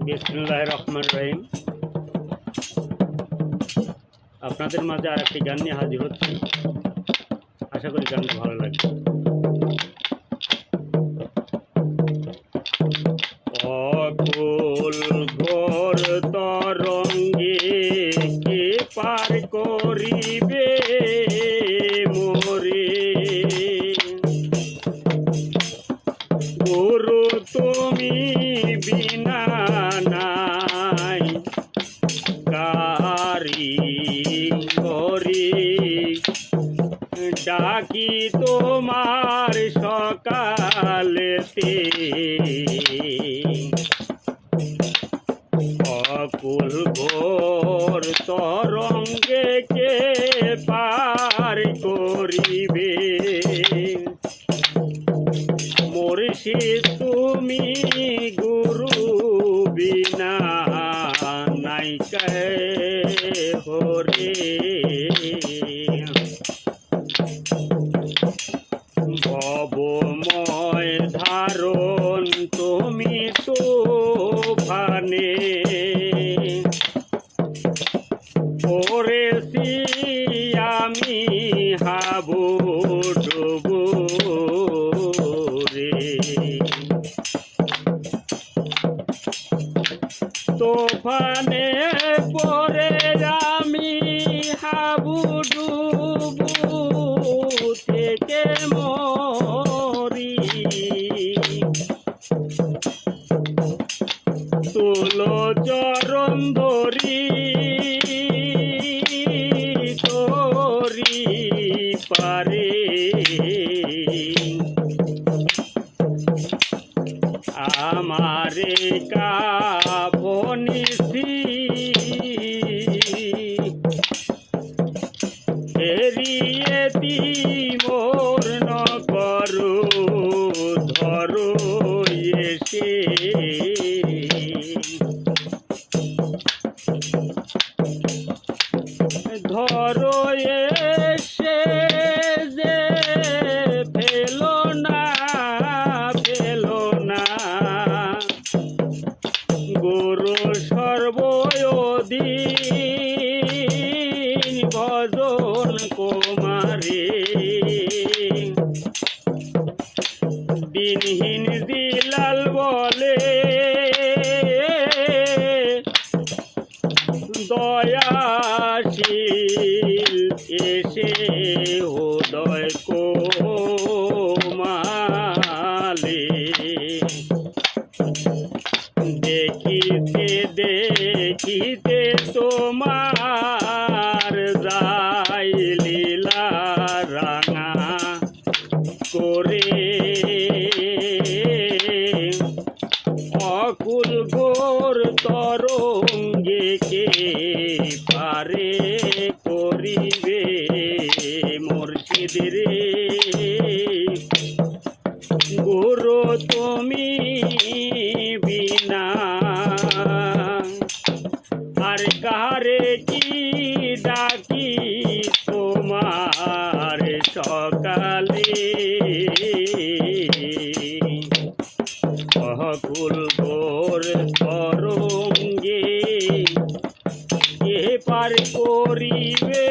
বিসমিল্লাহির রহমানির রহিম। আপনাদের মাঝে আর একটি গান নিয়ে হাজির হচ্ছি। আশা করি গানটি ভালো লাগবে। অকুল ঘোর তরঙ্গে কে পার করিবে মোরে, গুরু তুমি বিনা নাই কারি করি, ডাকি তোমার সকালেতে, অকুল ঘোর তরঙ্গে কে পার করিবে, মুর্শিদ তুমি গুরু বিনা নাই হরে, ভবময় ধারণ তুমি তো ভানে, পড়েছি আমি হাবুডুবু রে, তোফানে পরে আমি হাবুডুবু থেকে মরি, তুলো চরণ ধরি তোরি পারে, আমারে কাফনিসি এরিয়েতি মোর নকরু ধরো এসে, ধরো এসে যে ফেলো না গুরু সর্বদিন ভজন কুমারে, দিনহীন দিলাল বলে দয়াশীল এসে উদয় কোমালে, দেখিতে দেখিতে তোমার যাই লীলা রাঙা করে, অকুল ঘোর তরঙ্গে কে পারে করিবে মুর্শিদ রে, গুরু তুমি বিনা আর কারে কি ডাকি তোমার সকালে, অকুল ঘোর তরঙ্গে কে পার করিবে